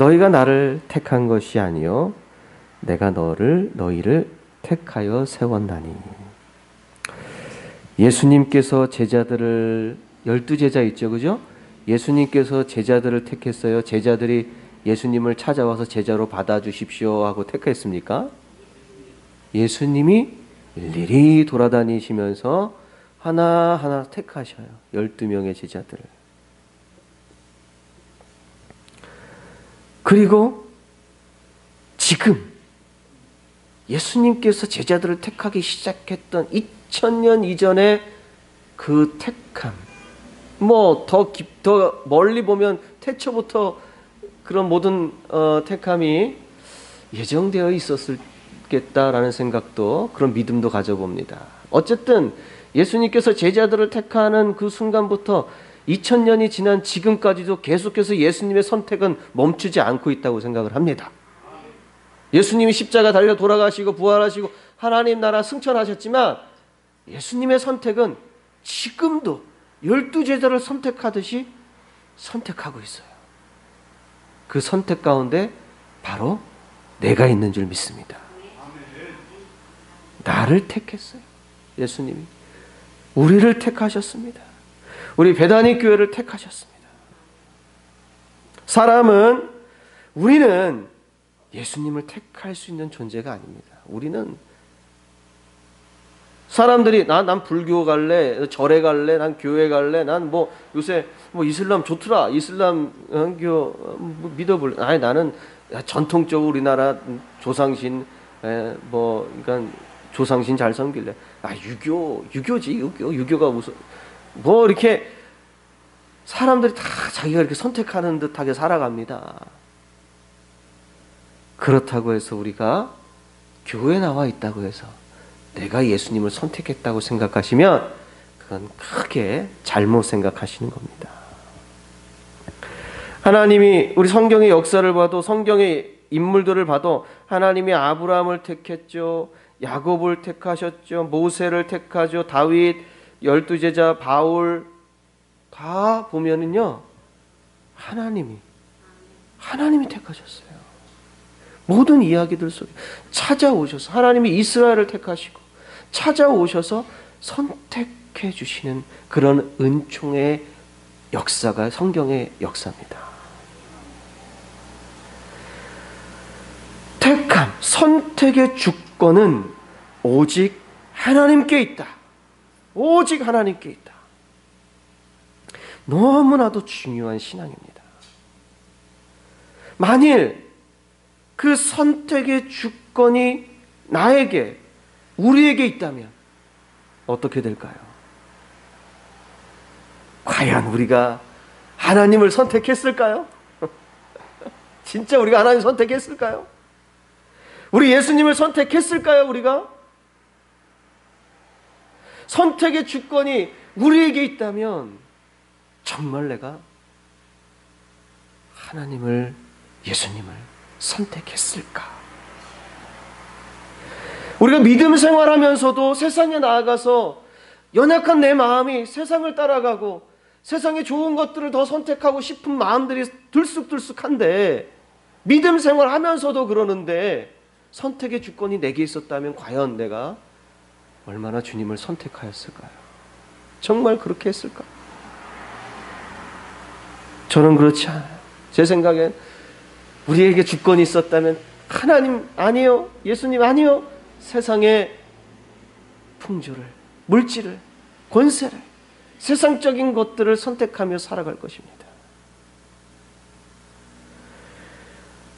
너희가 나를 택한 것이 아니요 내가 너희를 택하여 세웠나니. 예수님께서 제자들을 12제자 있죠, 그죠? 예수님께서 제자들을 택했어요. 제자들이 예수님을 찾아와서 제자로 받아주십시오 하고 택했습니까? 예수님이 일일이 돌아다니시면서 하나하나 택하셔요. 12명의 제자들을. 그리고 지금 예수님께서 제자들을 택하기 시작했던 2000년 이전의 그 택함, 더 멀리 보면 태초부터 그런 모든 택함이 예정되어 있었겠다라는 생각도, 그런 믿음도 가져봅니다. 어쨌든 예수님께서 제자들을 택하는 그 순간부터 2000년이 지난 지금까지도 계속해서 예수님의 선택은 멈추지 않고 있다고 생각을 합니다. 예수님이 십자가 달려 돌아가시고 부활하시고 하나님 나라 승천하셨지만 예수님의 선택은 지금도 12제자를 선택하듯이 선택하고 있어요. 그 선택 가운데 바로 내가 있는 줄 믿습니다. 나를 택했어요. 예수님이 우리를 택하셨습니다. 우리 베다니 교회를 택하셨습니다. 우리는 예수님을 택할 수 있는 존재가 아닙니다. 우리는 사람들이 난 불교 갈래, 절에 갈래, 난 교회 갈래, 난 요새 이슬람 좋더라, 이슬람교 믿어볼래. 아니 나는 전통적으로 우리나라 조상신 그러니까 조상신 잘 섬길래. 유교가 무슨 이렇게 사람들이 다 자기가 이렇게 선택하는 듯하게 살아갑니다. 그렇다고 해서 우리가 교회에 나와 있다고 해서 내가 예수님을 선택했다고 생각하시면 그건 크게 잘못 생각하시는 겁니다. 하나님이 우리 성경의 역사를 봐도, 성경의 인물들을 봐도 하나님이 아브라함을 택했죠. 야곱을 택하셨죠. 모세를 택하죠. 다윗, 12제자, 바울 다 보면은요, 하나님이 택하셨어요. 모든 이야기들 속에 찾아오셔서 하나님이 이스라엘을 택하시고 찾아오셔서 선택해 주시는 그런 은총의 역사가 성경의 역사입니다. 택함, 선택의 주권은 오직 하나님께 있다. 오직 하나님께 있다. 너무나도 중요한 신앙입니다. 만일 그 선택의 주권이 우리에게 있다면 어떻게 될까요? 과연 우리가 하나님을 선택했을까요? 진짜 우리가 하나님 선택했을까요? 우리 예수님을 선택했을까요? 우리가? 선택의 주권이 우리에게 있다면 정말 내가 하나님을, 예수님을 선택했을까? 우리가 믿음 생활하면서도 세상에 나아가서 연약한 내 마음이 세상을 따라가고 세상의 좋은 것들을 더 선택하고 싶은 마음들이 들쑥들쑥한데, 믿음 생활하면서도 그러는데 선택의 주권이 내게 있었다면 과연 내가 얼마나 주님을 선택하였을까요? 정말 그렇게 했을까? 저는 그렇지 않아요. 제 생각엔 우리에게 주권이 있었다면 하나님 아니요, 예수님 아니요, 세상의 풍조를, 물질을, 권세를, 세상적인 것들을 선택하며 살아갈 것입니다.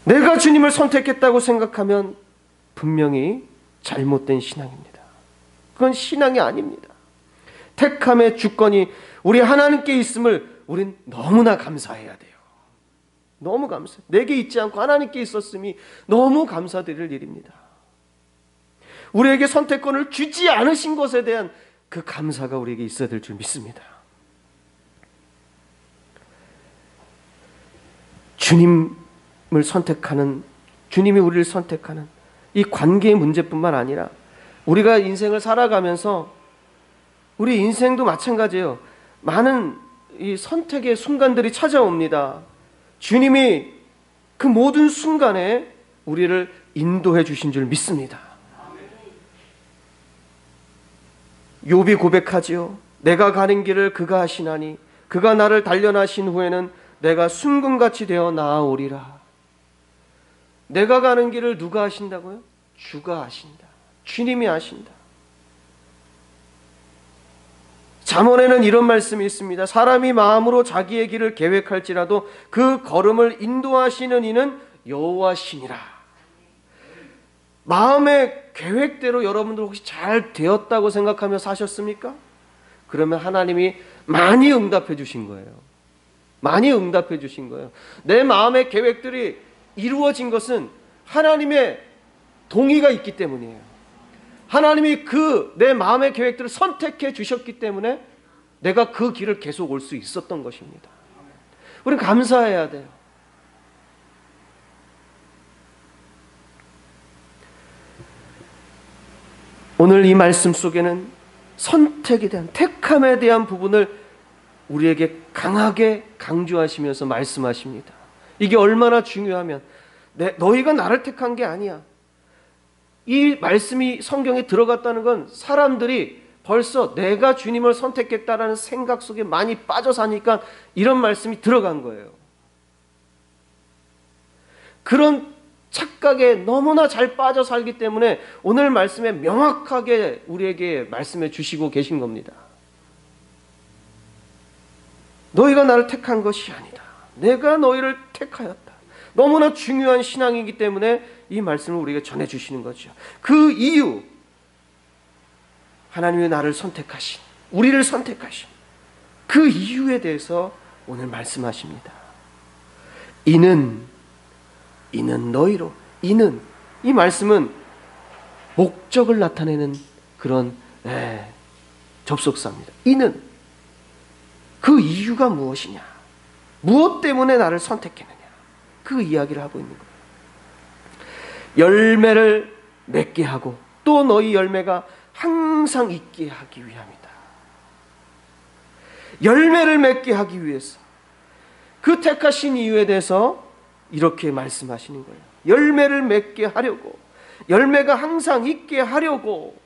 내가 주님을 선택했다고 생각하면 분명히 잘못된 신앙입니다. 그건 신앙이 아닙니다. 택함의 주권이 우리 하나님께 있음을 우린 너무나 감사해야 돼요. 너무 감사해요. 내게 있지 않고 하나님께 있었음이 너무 감사드릴 일입니다. 우리에게 선택권을 주지 않으신 것에 대한 그 감사가 우리에게 있어야 될 줄 믿습니다. 주님을 선택하는, 주님이 우리를 선택하는 이 관계의 문제뿐만 아니라 우리가 인생을 살아가면서 우리 인생도 마찬가지예요. 많은 이 선택의 순간들이 찾아옵니다. 주님이 그 모든 순간에 우리를 인도해 주신 줄 믿습니다. 욥이 고백하지요. 내가 가는 길을 그가 하시나니 그가 나를 단련하신 후에는 내가 순금같이 되어 나아오리라. 내가 가는 길을 누가 하신다고요? 주가 하신다. 주님이 하신다. 잠언에는 이런 말씀이 있습니다. 사람이 마음으로 자기의 길을 계획할지라도 그 걸음을 인도하시는 이는 여호와시니라. 마음의 계획대로 여러분들 혹시 잘 되었다고 생각하며 사셨습니까? 그러면 하나님이 많이 응답해 주신 거예요. 많이 응답해 주신 거예요. 내 마음의 계획들이 이루어진 것은 하나님의 동의가 있기 때문이에요. 하나님이 그 내 마음의 계획들을 선택해 주셨기 때문에 내가 그 길을 계속 올 수 있었던 것입니다. 우리는 감사해야 돼요. 오늘 이 말씀 속에는 선택에 대한, 택함에 대한 부분을 우리에게 강하게 강조하시면서 말씀하십니다. 이게 얼마나 중요하면 너희가 나를 택한 게 아니야. 이 말씀이 성경에 들어갔다는 건 사람들이 벌써 내가 주님을 선택했다라는 생각 속에 많이 빠져 사니까 이런 말씀이 들어간 거예요. 그런 착각에 너무나 잘 빠져 살기 때문에 오늘 말씀에 명확하게 우리에게 말씀해 주시고 계신 겁니다. 너희가 나를 택한 것이 아니다. 내가 너희를 택하였다. 너무나 중요한 신앙이기 때문에 이 말씀을 우리에게 전해주시는 거죠. 그 이유, 하나님이 나를 선택하신, 우리를 선택하신 그 이유에 대해서 오늘 말씀하십니다. 이는 너희로, 이 말씀은 목적을 나타내는 그런 접속사입니다. 이는, 그 이유가 무엇이냐, 무엇 때문에 나를 선택했느냐, 그 이야기를 하고 있는 거예요. 열매를 맺게 하고 또 너희 열매가 항상 있게 하기 위함이다. 열매를 맺게 하기 위해서 그 택하신 이유에 대해서 이렇게 말씀하시는 거예요. 열매를 맺게 하려고, 열매가 항상 있게 하려고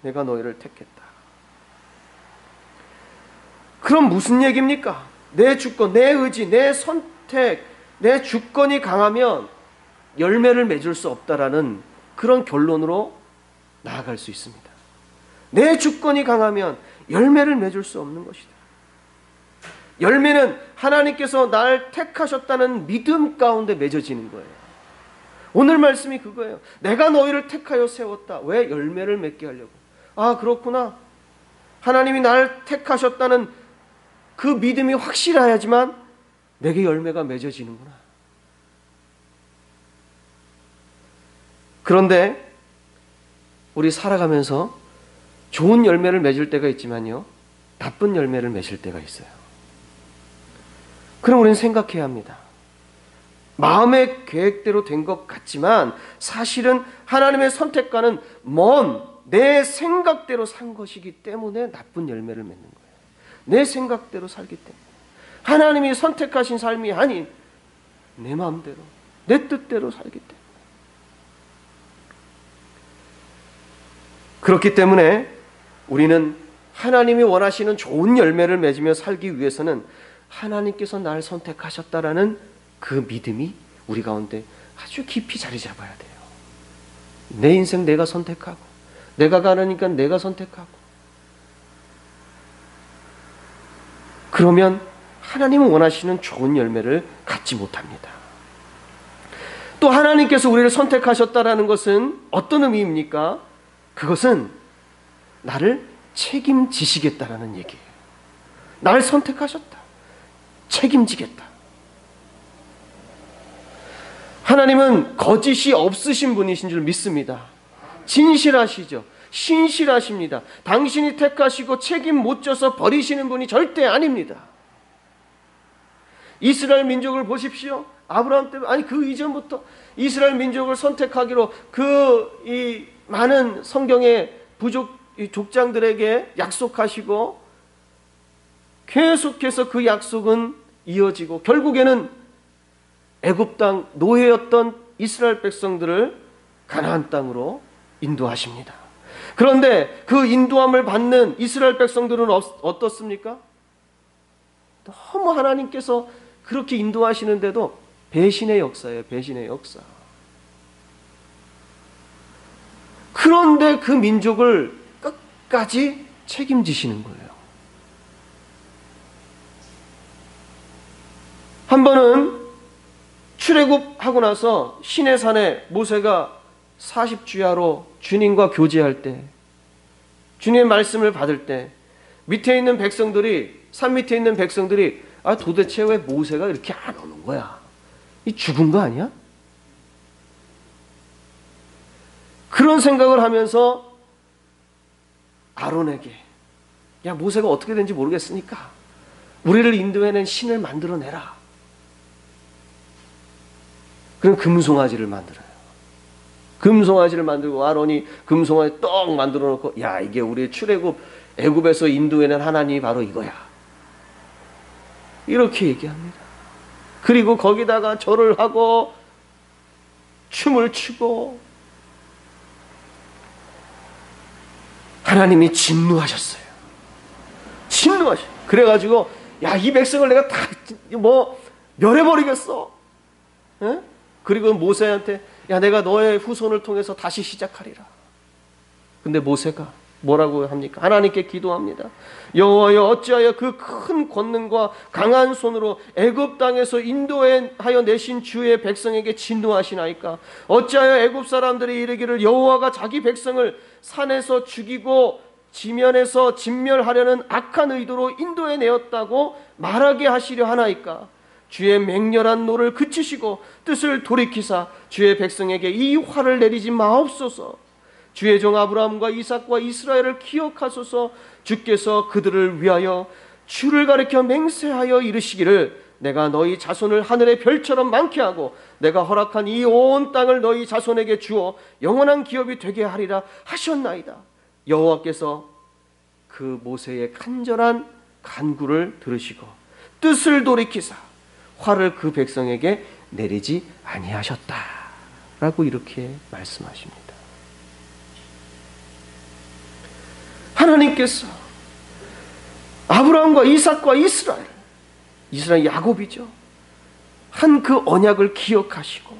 내가 너희를 택했다. 그럼 무슨 얘기입니까? 내 주권, 내 의지, 내 선택, 내 주권이 강하면 열매를 맺을 수 없다라는 그런 결론으로 나아갈 수 있습니다. 내 주권이 강하면 열매를 맺을 수 없는 것이다. 열매는 하나님께서 날 택하셨다는 믿음 가운데 맺어지는 거예요. 오늘 말씀이 그거예요. 내가 너희를 택하여 세웠다. 왜? 열매를 맺게 하려고. 아, 그렇구나. 하나님이 날 택하셨다는 그 믿음이 확실해야지만 내게 열매가 맺어지는구나. 그런데 우리 살아가면서 좋은 열매를 맺을 때가 있지만요, 나쁜 열매를 맺을 때가 있어요. 그럼 우리는 생각해야 합니다. 마음의 계획대로 된 것 같지만 사실은 하나님의 선택과는 먼 내 생각대로 산 것이기 때문에 나쁜 열매를 맺는 거예요. 내 생각대로 살기 때문에. 하나님이 선택하신 삶이 아닌 내 마음대로, 내 뜻대로 살기 때문에. 그렇기 때문에 우리는 하나님이 원하시는 좋은 열매를 맺으며 살기 위해서는 하나님께서 날 선택하셨다라는 그 믿음이 우리 가운데 아주 깊이 자리 잡아야 돼요. 내 인생 내가 선택하고, 내가 가라니까 내가 선택하고. 그러면 하나님은 원하시는 좋은 열매를 갖지 못합니다. 또 하나님께서 우리를 선택하셨다라는 것은 어떤 의미입니까? 그것은 나를 책임지시겠다라는 얘기예요. 나를 선택하셨다. 책임지겠다. 하나님은 거짓이 없으신 분이신 줄 믿습니다. 진실하시죠. 신실하십니다. 당신이 택하시고 책임 못 져서 버리시는 분이 절대 아닙니다. 이스라엘 민족을 보십시오. 아브라함 때, 아니 그 이전부터 이스라엘 민족을 선택하기로 이 많은 성경의 족장들에게 약속하시고 계속해서 그 약속은 이어지고 결국에는 애굽 땅 노예였던 이스라엘 백성들을 가나안 땅으로 인도하십니다. 그런데 그 인도함을 받는 이스라엘 백성들은 어떻습니까? 너무 하나님께서 그렇게 인도하시는데도 배신의 역사예요. 배신의 역사. 그런데 그 민족을 끝까지 책임지시는 거예요. 한 번은 출애굽하고 나서 시내산에 모세가 40주야로 주님과 교제할 때, 주님의 말씀을 받을 때 밑에 있는 백성들이, 산 밑에 있는 백성들이 도대체 왜 모세가 이렇게 안 오는 거야? 이 죽은 거 아니야? 그런 생각을 하면서 아론에게, 야, 모세가 어떻게 된지 모르겠으니까 우리를 인도해낸 신을 만들어내라. 그럼 금송아지를 만들어요. 금송아지를 만들고 아론이 금송아지 떡 만들어 놓고, 야, 이게 우리 출애굽 애굽에서 인도해낸 하나님이 바로 이거야. 이렇게 얘기합니다. 그리고 거기다가 절을 하고 춤을 추고 하나님이 진노하셨어요. 진노하셨어요. 그래가지고 야, 이 백성을 내가 다 멸해버리겠어. 에? 그리고 모세한테, 야, 내가 너의 후손을 통해서 다시 시작하리라. 근데 모세가 뭐라고 합니까? 하나님께 기도합니다. 여호와여, 어찌하여 그 큰 권능과 강한 손으로 애굽 땅에서 인도하여 내신 주의 백성에게 진노하시나이까? 어찌하여 애굽 사람들이 이르기를 여호와가 자기 백성을 산에서 죽이고 지면에서 진멸하려는 악한 의도로 인도해 내었다고 말하게 하시려 하나이까? 주의 맹렬한 노를 그치시고 뜻을 돌이키사 주의 백성에게 이 화를 내리지 마옵소서. 주의 종 아브라함과 이삭과 이스라엘을 기억하소서. 주께서 그들을 위하여 주를 가리켜 맹세하여 이르시기를 내가 너희 자손을 하늘의 별처럼 많게 하고 내가 허락한 이 온 땅을 너희 자손에게 주어 영원한 기업이 되게 하리라 하셨나이다. 여호와께서 그 모세의 간절한 간구를 들으시고 뜻을 돌이키사 화를 그 백성에게 내리지 아니하셨다라고 이렇게 말씀하십니다. 하나님께서 아브라함과 이삭과 이스라엘 야곱이죠. 한 그 언약을 기억하시고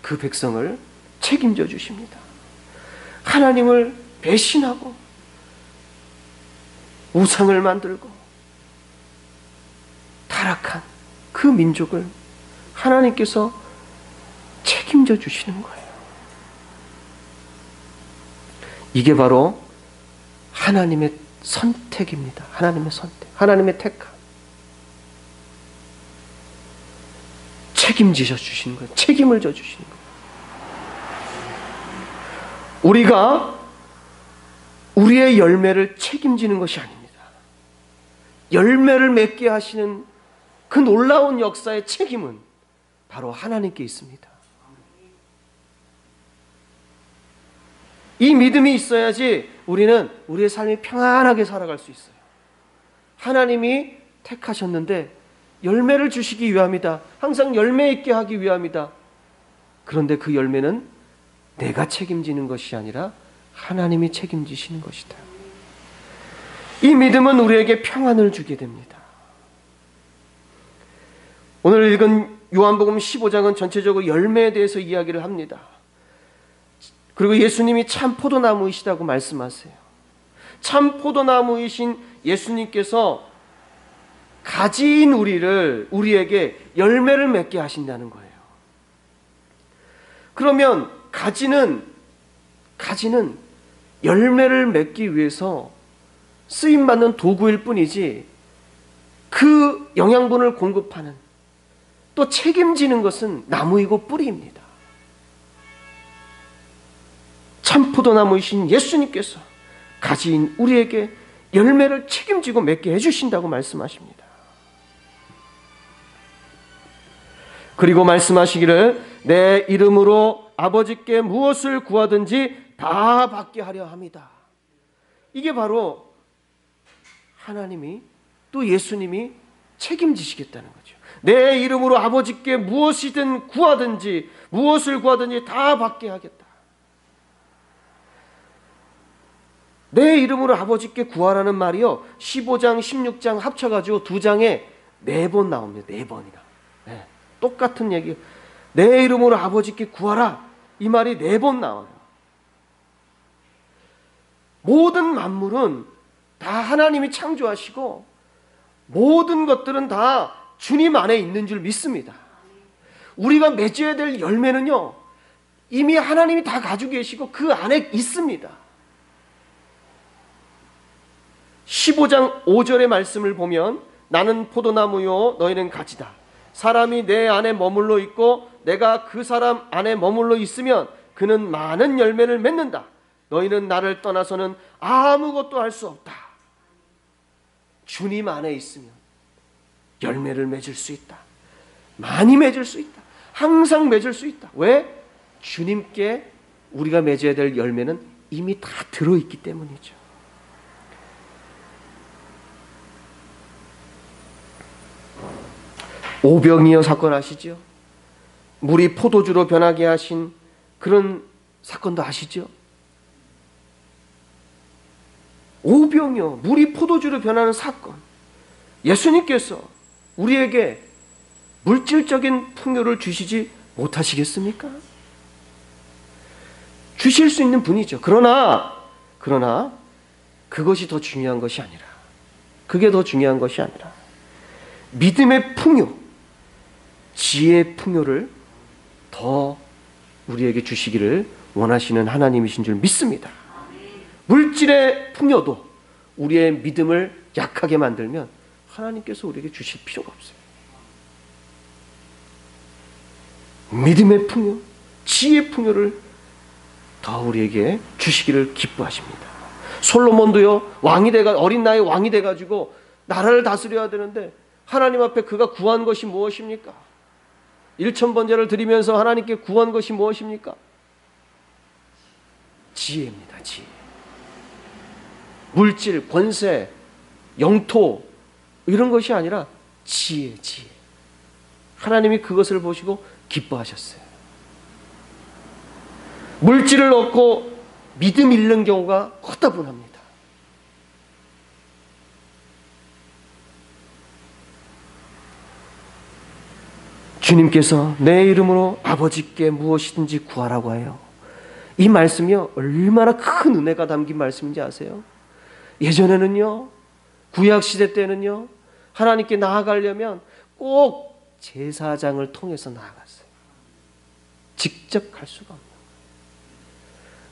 그 백성을 책임져 주십니다. 하나님을 배신하고 우상을 만들고 타락한 그 민족을 하나님께서 책임져 주시는 거예요. 이게 바로 하나님의 선택입니다. 하나님의 선택, 하나님의 택함. 책임지셔 주시는 거예요. 책임을 져 주시는 거예요. 우리가 우리의 열매를 책임지는 것이 아닙니다. 열매를 맺게 하시는 그 놀라운 역사의 책임은 바로 하나님께 있습니다. 이 믿음이 있어야지 우리는 우리의 삶이 평안하게 살아갈 수 있어요. 하나님이 택하셨는데 열매를 주시기 위함이다. 항상 열매 있게 하기 위함이다. 그런데 그 열매는 내가 책임지는 것이 아니라 하나님이 책임지시는 것이다. 이 믿음은 우리에게 평안을 주게 됩니다. 오늘 읽은 요한복음 15장은 전체적으로 열매에 대해서 이야기를 합니다. 그리고 예수님이 참 포도나무이시다고 말씀하세요. 참 포도나무이신 예수님께서 가지인 우리에게 열매를 맺게 하신다는 거예요. 그러면 가지는 열매를 맺기 위해서 쓰임받는 도구일 뿐이지 그 영양분을 공급하는, 또 책임지는 것은 나무이고 뿌리입니다. 참 포도나무이신 예수님께서 가지인 우리에게 열매를 책임지고 맺게 해주신다고 말씀하십니다. 그리고 말씀하시기를 내 이름으로 아버지께 무엇을 구하든지 다 받게 하려 합니다. 이게 바로 하나님이, 또 예수님이 책임지시겠다는 거죠. 내 이름으로 아버지께 무엇이든 구하든지 무엇을 구하든지 다 받게 하겠다. 내 이름으로 아버지께 구하라는 말이요, 15장 16장 합쳐가지고 2장에 4번 나옵니다. 4번이나. 네, 똑같은 얘기. 내 이름으로 아버지께 구하라, 이 말이 4번 나와요. 모든 만물은 다 하나님이 창조하시고 모든 것들은 다 주님 안에 있는 줄 믿습니다. 우리가 맺어야 될 열매는요, 이미 하나님이 다 가지고 계시고 그 안에 있습니다. 15장 5절의 말씀을 보면 나는 포도나무요 너희는 가지다. 사람이 내 안에 머물러 있고 내가 그 사람 안에 머물러 있으면 그는 많은 열매를 맺는다. 너희는 나를 떠나서는 아무것도 할 수 없다. 주님 안에 있으면 열매를 맺을 수 있다. 많이 맺을 수 있다. 항상 맺을 수 있다. 왜? 주님께 우리가 맺어야 될 열매는 이미 다 들어있기 때문이죠. 오병이어 사건 아시죠? 물이 포도주로 변하게 하신 그런 사건도 아시죠? 오병이어, 물이 포도주로 변하는 사건. 예수님께서 우리에게 물질적인 풍요를 주시지 못하시겠습니까? 주실 수 있는 분이죠. 그러나 그것이 더 중요한 것이 아니라, 그게 더 중요한 것이 아니라 믿음의 풍요, 지혜의 풍요를 더 우리에게 주시기를 원하시는 하나님이신 줄 믿습니다. 물질의 풍요도 우리의 믿음을 약하게 만들면 하나님께서 우리에게 주실 필요가 없어요. 믿음의 풍요, 지혜의 풍요를 더 우리에게 주시기를 기뻐하십니다. 솔로몬도요, 어린 나이에 왕이 돼가지고 나라를 다스려야 되는데 하나님 앞에 그가 구한 것이 무엇입니까? 1000번제를 드리면서 하나님께 구한 것이 무엇입니까? 지혜입니다. 지혜. 물질, 권세, 영토 이런 것이 아니라 지혜. 하나님이 그것을 보시고 기뻐하셨어요. 물질을 얻고 믿음 잃는 경우가 허다분합니다. 주님께서 내 이름으로 아버지께 무엇이든지 구하라고 해요. 이 말씀이요, 얼마나 큰 은혜가 담긴 말씀인지 아세요? 예전에는요, 구약시대 때는요, 하나님께 나아가려면 꼭 제사장을 통해서 나아갔어요. 직접 갈 수가 없는 거예요.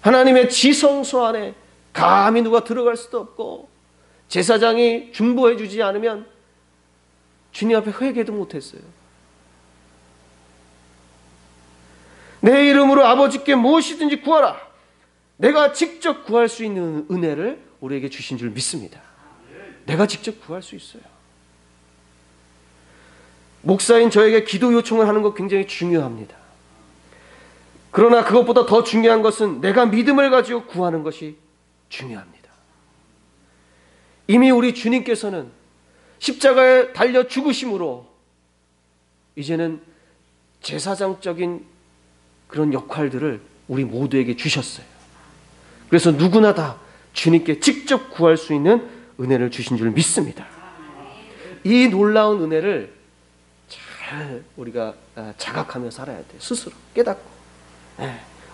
하나님의 지성소 안에 감히 누가 들어갈 수도 없고 제사장이 중보해 주지 않으면 주님 앞에 회개도 못했어요. 내 이름으로 아버지께 무엇이든지 구하라. 내가 직접 구할 수 있는 은혜를 우리에게 주신 줄 믿습니다. 내가 직접 구할 수 있어요. 목사인 저에게 기도 요청을 하는 것 굉장히 중요합니다. 그러나 그것보다 더 중요한 것은 내가 믿음을 가지고 구하는 것이 중요합니다. 이미 우리 주님께서는 십자가에 달려 죽으심으로 이제는 제사장적인 그런 역할들을 우리 모두에게 주셨어요. 그래서 누구나 다 주님께 직접 구할 수 있는 은혜를 주신 줄 믿습니다. 이 놀라운 은혜를 잘 우리가 자각하며 살아야 돼요. 스스로 깨닫고.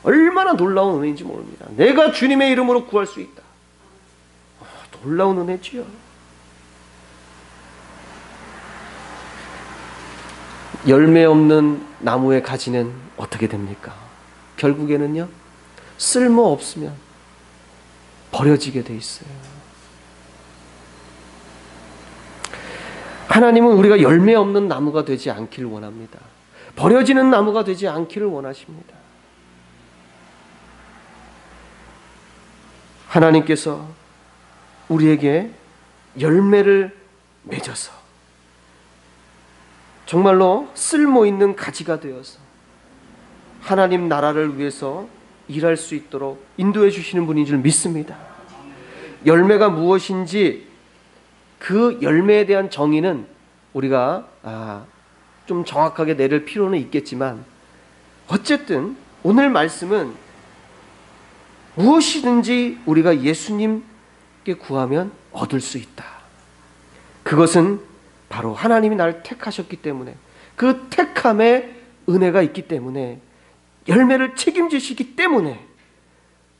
얼마나 놀라운 은혜인지 모릅니다. 내가 주님의 이름으로 구할 수 있다. 놀라운 은혜지요. 열매 없는 나무의 가지는 어떻게 됩니까? 결국에는요, 쓸모 없으면 버려지게 돼 있어요. 하나님은 우리가 열매 없는 나무가 되지 않기를 원합니다. 버려지는 나무가 되지 않기를 원하십니다. 하나님께서 우리에게 열매를 맺어서 정말로 쓸모 있는 가지가 되어서 하나님 나라를 위해서 일할 수 있도록 인도해 주시는 분인 줄 믿습니다. 열매가 무엇인지 그 열매에 대한 정의는 우리가 좀 정확하게 내릴 필요는 있겠지만 어쨌든 오늘 말씀은 무엇이든지 우리가 예수님께 구하면 얻을 수 있다. 그것은 바로 하나님이 나를 택하셨기 때문에, 그 택함에 은혜가 있기 때문에, 열매를 책임지시기 때문에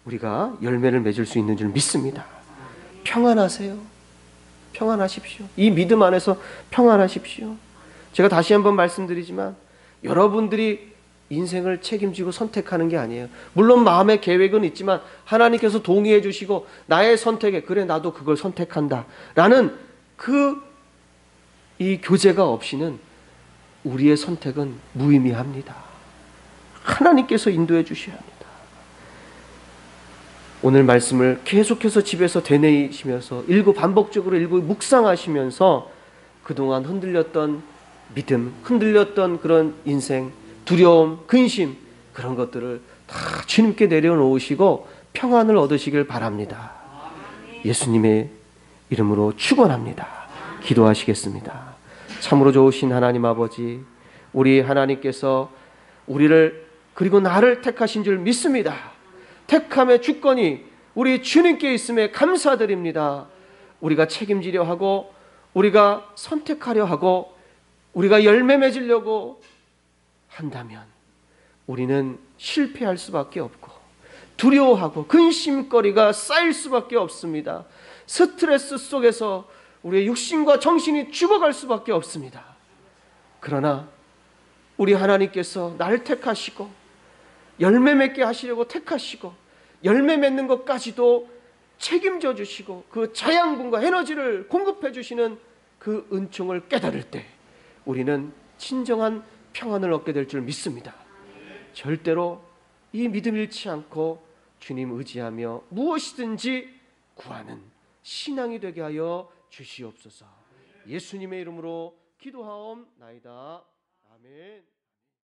우리가 열매를 맺을 수 있는 줄 믿습니다. 평안하세요. 평안하십시오. 이 믿음 안에서 평안하십시오. 제가 다시 한번 말씀드리지만 여러분들이 인생을 책임지고 선택하는 게 아니에요. 물론 마음의 계획은 있지만 하나님께서 동의해 주시고 나의 선택에 그래 나도 그걸 선택한다 라는 이 교제가 없이는 우리의 선택은 무의미합니다. 하나님께서 인도해 주셔야 합니다. 오늘 말씀을 계속해서 집에서 되뇌이시면서 반복적으로 묵상하시면서 그동안 흔들렸던 믿음, 흔들렸던 그런 인생, 두려움, 근심, 그런 것들을 다 주님께 내려놓으시고 평안을 얻으시길 바랍니다. 예수님의 이름으로 축원합니다. 기도하시겠습니다. 참으로 좋으신 하나님 아버지, 우리 하나님께서 우리를 그리고 나를 택하신 줄 믿습니다. 택함의 주권이 우리 주님께 있음에 감사드립니다. 우리가 책임지려 하고 우리가 선택하려 하고 우리가 열매 맺으려고 한다면 우리는 실패할 수밖에 없고 두려워하고 근심거리가 쌓일 수밖에 없습니다. 스트레스 속에서 우리의 육신과 정신이 죽어갈 수밖에 없습니다. 그러나 우리 하나님께서 나를 택하시고 열매 맺게 하시려고 택하시고 열매 맺는 것까지도 책임져 주시고 그 자양분과 에너지를 공급해 주시는 그 은총을 깨달을 때 우리는 진정한 평안을 얻게 될 줄 믿습니다. 절대로 이 믿음 잃지 않고 주님 의지하며 무엇이든지 구하는 신앙이 되게 하여 주시옵소서. 예수님의 이름으로 기도하옵나이다. 아멘.